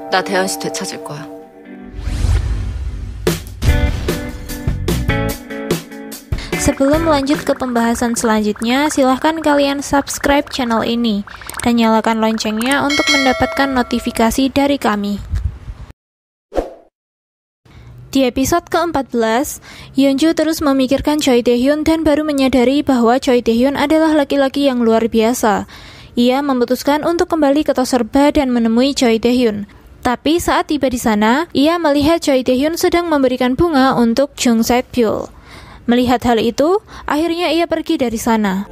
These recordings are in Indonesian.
나 대현 씨 되찾을 거야. Sebelum lanjut ke pembahasan selanjutnya, silahkan kalian subscribe channel ini dan nyalakan loncengnya untuk mendapatkan notifikasi dari kami. Di episode ke-14, Yeonju terus memikirkan Choi Taehyun dan baru menyadari bahwa Choi Taehyun adalah laki-laki yang luar biasa. Ia memutuskan untuk kembali ke Toserba dan menemui Choi Taehyun. Tapi saat tiba di sana, ia melihat Choi Taehyun sedang memberikan bunga untuk Jung Set-byul. Melihat hal itu, akhirnya ia pergi dari sana.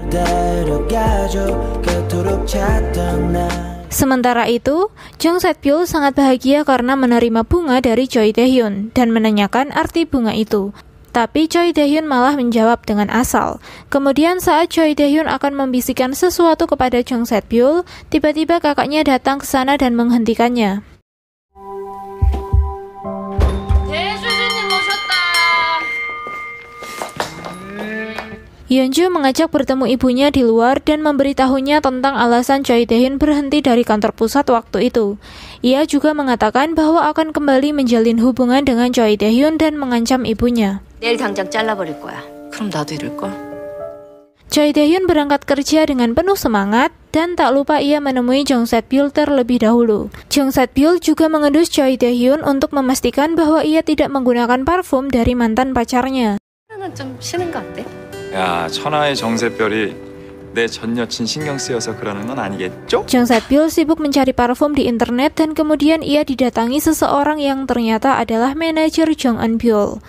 Sementara itu, Jung Set-byul sangat bahagia karena menerima bunga dari Choi Taehyun dan menanyakan arti bunga itu. Tapi Choi Taehyun malah menjawab dengan asal. Kemudian saat Choi Taehyun akan membisikkan sesuatu kepada Jung Set-byul, tiba-tiba kakaknya datang ke sana dan menghentikannya. Yeonju mengajak bertemu ibunya di luar dan memberitahunya tentang alasan Choi Taehyun berhenti dari kantor pusat waktu itu. Ia juga mengatakan bahwa akan kembali menjalin hubungan dengan Choi Taehyun dan mengancam ibunya. 내일 당장 잘라버릴 거야. 그럼 나도 이럴걸? Choi Taehyun berangkat kerja dengan penuh semangat dan tak lupa ia menemui Jung Set-byul terlebih dahulu. Jung Set-byul juga mengendus Choi Taehyun untuk memastikan bahwa ia tidak menggunakan parfum dari mantan pacarnya. 좀 쉬는 거 어때? 야, 천하의 정세별이 내 전 여친 신경 쓰여서 그러는 건 아니겠죠? Jung Set-byul sibuk mencari parfum di internet dan kemudian ia didatangi seseorang yang ternyata adalah manajer Jung Eun-byul.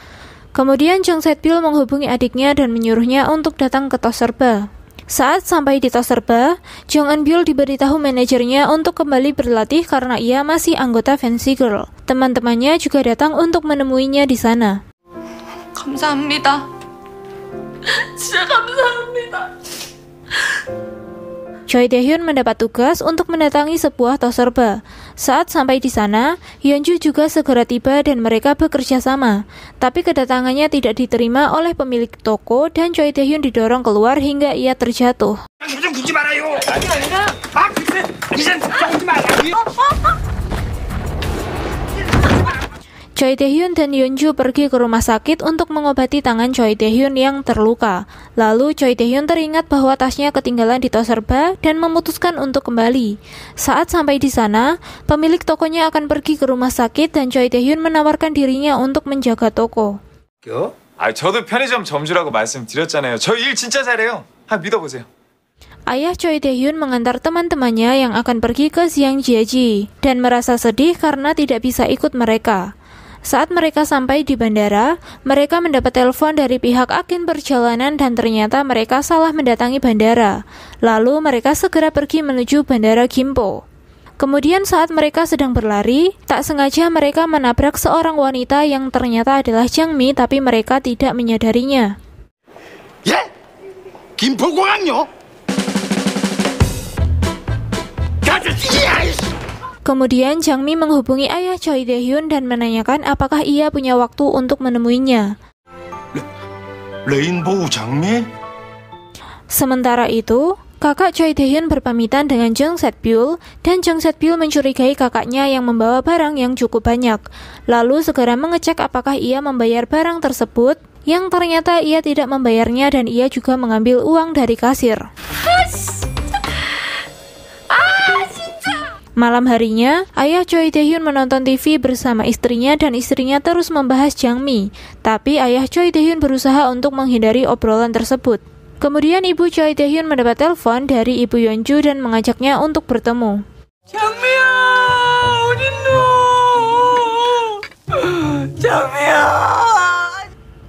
Kemudian Jung Set-byul menghubungi adiknya dan menyuruhnya untuk datang ke Toserba. Saat sampai di Toserba, Jung Eun-byul diberitahu manajernya untuk kembali berlatih karena ia masih anggota Fancy Girl. Teman-temannya juga datang untuk menemuinya di sana. 감사합니다. 진짜 감사합니다. Choi Taehyun mendapat tugas untuk mendatangi sebuah Toserba. Saat sampai di sana, Yeonju juga segera tiba dan mereka bekerja sama. Tapi kedatangannya tidak diterima oleh pemilik toko dan Choi Taehyun didorong keluar hingga ia terjatuh. Choi Taehyun dan Yeonju pergi ke rumah sakit untuk mengobati tangan Choi Taehyun yang terluka. Lalu Choi Taehyun teringat bahwa tasnya ketinggalan di Toserba dan memutuskan untuk kembali. Saat sampai di sana, pemilik tokonya akan pergi ke rumah sakit dan Choi Taehyun menawarkan dirinya untuk menjaga toko. 저도 편의점 점주라고 말씀드렸잖아요. 저 일 진짜 잘해요. 믿어보세요. Ayah Choi Taehyun mengantar teman-temannya yang akan pergi ke Xiangjieji dan merasa sedih karena tidak bisa ikut mereka. Saat mereka sampai di bandara, mereka mendapat telepon dari pihak agen perjalanan dan ternyata mereka salah mendatangi bandara. Lalu mereka segera pergi menuju bandara Gimpo. Kemudian saat mereka sedang berlari, tak sengaja mereka menabrak seorang wanita yang ternyata adalah Jangmi tapi mereka tidak menyadarinya. 예? 김포공항요? Kemudian Jangmi menghubungi ayah Choi Taehyun dan menanyakan apakah ia punya waktu untuk menemuinya. 레인보우 장미? Sementara itu, kakak Choi Taehyun berpamitan dengan Jung Set-byul dan Jung Set-byul mencurigai kakaknya yang membawa barang yang cukup banyak. Lalu segera mengecek apakah ia membayar barang tersebut, yang ternyata ia tidak membayarnya dan ia juga mengambil uang dari kasir. Malam harinya, ayah Choi Taehyun menonton TV bersama istrinya dan istrinya terus membahas Jangmi. Tapi ayah Choi Taehyun berusaha untuk menghindari obrolan tersebut. Kemudian ibu Choi Taehyun mendapat telepon dari ibu Yeonju dan mengajaknya untuk bertemu. 장미야, 어딨노? 장미야.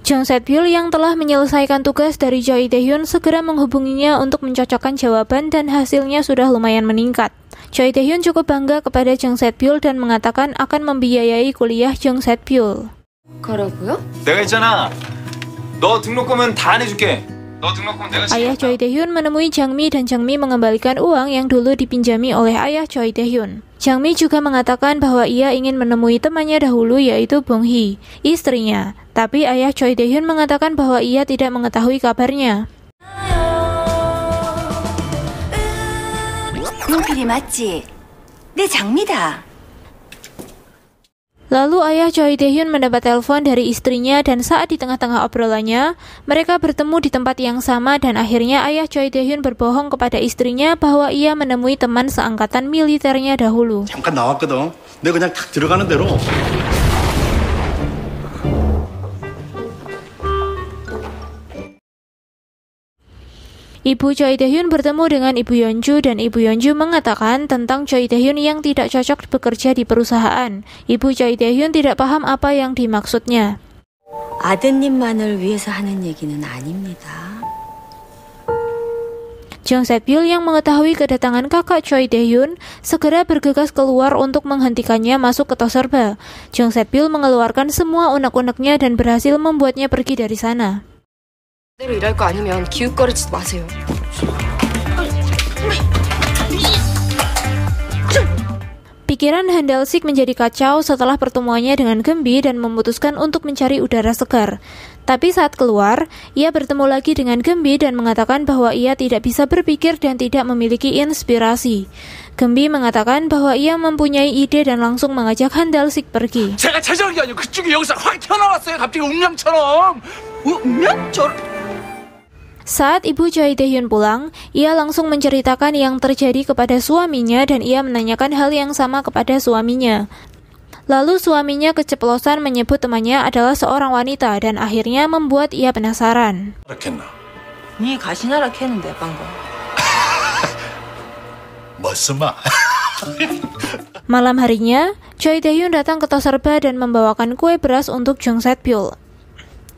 Jung Set-byul yang telah menyelesaikan tugas dari Choi Taehyun segera menghubunginya untuk mencocokkan jawaban dan hasilnya sudah lumayan meningkat. Choi Taehyun cukup bangga kepada Jung Set-byul dan mengatakan akan membiayai kuliah Jung Set-byul. 가라고요? 내가 있잖아. 너 등록금은 다 내줄게. 너 등록금 내가 Ayah Choi Taehyun menemui Jangmi dan Jangmi mengembalikan uang yang dulu dipinjami oleh ayah Choi Taehyun. Jangmi juga mengatakan bahwa ia ingin menemui temannya dahulu yaitu Bong Hee, istrinya. Tapi ayah Choi Taehyun mengatakan bahwa ia tidak mengetahui kabarnya. 눈필이 맞지? 내 장미다. Lalu ayah Choi Tae-hyun mendapat telepon dari istrinya dan saat di tengah-tengah obrolannya, mereka bertemu di tempat yang sama dan akhirnya ayah Choi Tae-hyun berbohong kepada istrinya bahwa ia menemui teman seangkatan militernya dahulu. 잠깐 나왔거든. 내가 그냥 탁 들어가는 대로. Ibu Choi Tae-hyun bertemu dengan Ibu Yeonju dan Ibu Yeonju mengatakan tentang Choi Tae-hyun yang tidak cocok bekerja di perusahaan. Ibu Choi Tae-hyun tidak paham apa yang dimaksudnya. 아드님만을 위해서 하는 얘기는 아닙니다. Jung Se-pil yang mengetahui kedatangan kakak Choi Tae-hyun segera bergegas keluar untuk menghentikannya masuk ke Toserba. Jung Se-pil mengeluarkan semua unek-uneknya dan berhasil membuatnya pergi dari sana. 그대로 일할 거 아니면 기웃거리지 마세요. Pikiran Han Dal-sik menjadi kacau setelah pertemuannya dengan Gembi dan memutuskan untuk mencari udara segar. Tapi saat keluar, ia bertemu lagi dengan Gembi dan mengatakan bahwa ia tidak bisa berpikir dan tidak memiliki inspirasi. Gembi mengatakan bahwa ia mempunyai ide dan langsung mengajak Han Dal-sik pergi. 제가 찾아온 게 아니고 그쪽이 여기서 확 튀어나왔어요. 갑자기 운명처럼. 운명처럼? Saat Ibu Choi Tae-hyun pulang, ia langsung menceritakan yang terjadi kepada suaminya dan ia menanyakan hal yang sama kepada suaminya. Lalu suaminya keceplosan menyebut temannya adalah seorang wanita dan akhirnya membuat ia penasaran. 니 가시나라 캐는데 방금. 멋스마. Malam harinya, Choi Tae-hyun datang ke Toserba dan membawakan kue beras untuk Jung Se-pil.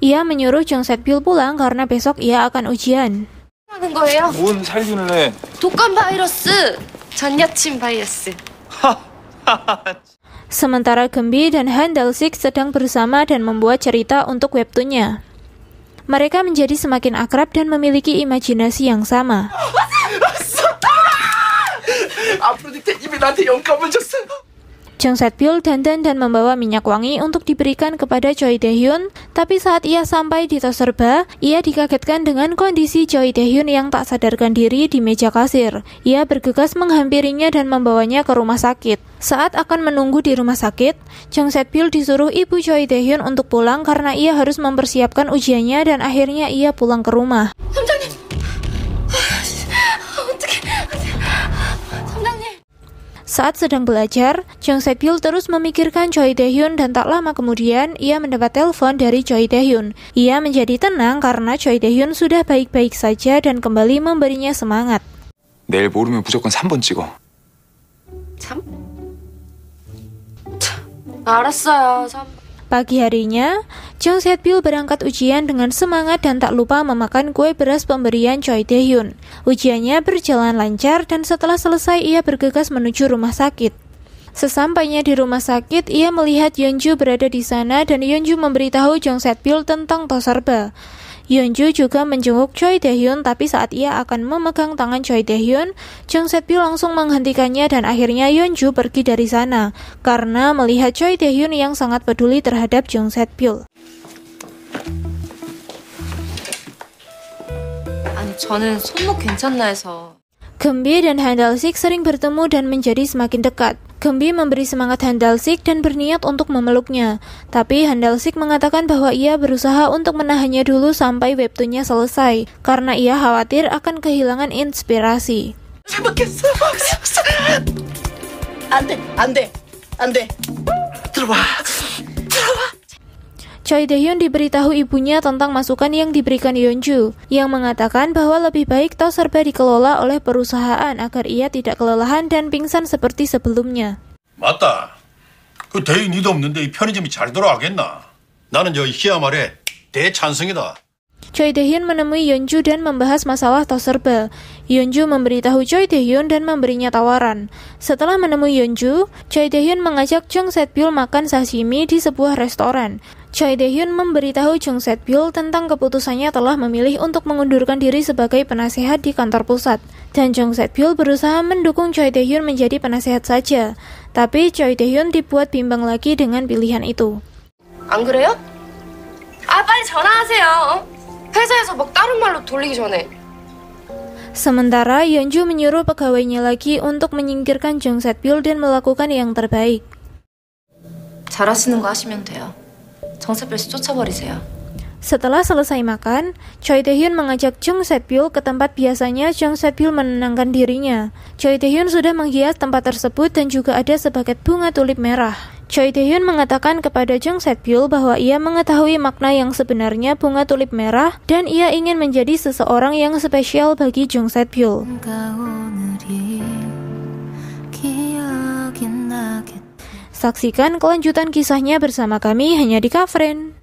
Ia menyuruh Jung Se-pil pulang karena besok ia akan ujian. 하는 거예요? 뭔 살균을 해? 독감 바이러스. 전 여친 바이러스. Sementara Gembi dan Han Dal-sik sedang bersama dan membuat cerita untuk webtoonnya. Mereka menjadi semakin akrab dan memiliki imajinasi yang sama. 앞으로 입이 나한테 영감을 줬어. Jung Se-pil dandan dan membawa minyak wangi untuk diberikan kepada Choi Tae-hyun, tapi saat ia sampai di Toserba, ia dikagetkan dengan kondisi Choi Tae-hyun yang tak sadarkan diri di meja kasir. Ia bergegas menghampirinya dan membawanya ke rumah sakit. Saat akan menunggu di rumah sakit, Jung Se-pil disuruh Ibu Choi Tae-hyun untuk pulang karena ia harus mempersiapkan ujiannya dan akhirnya ia pulang ke rumah. 삼장님. 어떡해. 삼장님. Saat sedang belajar, Jung Se-pil terus memikirkan Choi Tae-hyun dan tak lama kemudian ia mendapat telepon dari Choi Tae-hyun. Ia menjadi tenang karena Choi Tae-hyun sudah baik-baik saja dan kembali memberinya semangat. 내일 모르면 무조건 3번 찍어. 3? 알았어요. 3. Pagi harinya, Jung Se-pil berangkat ujian dengan semangat dan tak lupa memakan kue beras pemberian Choi Tae-hyun. Ujiannya berjalan lancar dan setelah selesai ia bergegas menuju rumah sakit. Sesampainya di rumah sakit, ia melihat Yeonju berada di sana dan Yeonju memberitahu Jung Se-pil tentang Toserba. Yeonju juga menjenguk Choi Tae-hyun, tapi saat ia akan memegang tangan Choi Tae-hyun, Jung Se-pil langsung menghentikannya dan akhirnya Yeonju pergi dari sana karena melihat Choi Tae-hyun yang sangat peduli terhadap Jung Se-pil. 아니 저는 손목 괜찮나 해서. Gembi dan Han Dal-sik sering bertemu dan menjadi semakin dekat. Gembi memberi semangat Han Dal-sik dan berniat untuk memeluknya. Tapi Han Dal-sik mengatakan bahwa ia berusaha untuk menahannya dulu sampai webtoonnya selesai, karena ia khawatir akan kehilangan inspirasi. 안 돼. 들어와. Choi Tae-hyun diberitahu ibunya tentang masukan yang diberikan Yeonju, yang mengatakan bahwa lebih baik Toserba dikelola oleh perusahaan agar ia tidak kelelahan dan pingsan seperti sebelumnya. 맞다. 그 대위 니도 없는데 이 편의점이 잘 돌아가겠나? 나는 저 희야 말에 대찬성이다. Choi Tae-hyun menemui Yeonju dan membahas masalah Toserba. Yeonju memberitahu Choi Tae-hyun dan memberinya tawaran. Setelah menemui Yeonju, Choi Tae-hyun mengajak Jung Se-pil makan sashimi di sebuah restoran. Choi Tae-hyun memberitahu Jung Se-pil tentang keputusannya telah memilih untuk mengundurkan diri sebagai penasehat di kantor pusat. Dan Jung Se-pil berusaha mendukung Choi Tae-hyun menjadi penasehat saja. Tapi Choi Tae-hyun dibuat bimbang lagi dengan pilihan itu. 안 그래요? 아 빨리 전화하세요. 회사에서 막 다른 말로 돌리기 전에. Sementara Yeonju menyuruh pegawainya lagi untuk menyingkirkan Jung Se-pil dan melakukan yang terbaik. 잘하시는 거 하시면 돼요. 정세별 씨 쫓아버리세요. Setelah selesai makan, Choi Tae-hyun mengajak Jung Set-pyeol ke tempat biasanya Jung Set-pyeol menenangkan dirinya. Choi Tae-hyun sudah menghias tempat tersebut dan juga ada sebagian bunga tulip merah. Choi Tae-hyun mengatakan kepada Jung Set-pyeol bahwa ia mengetahui makna yang sebenarnya bunga tulip merah dan ia ingin menjadi seseorang yang spesial bagi Jung Set-pyeol. Saksikan kelanjutan kisahnya bersama kami hanya di Kafren.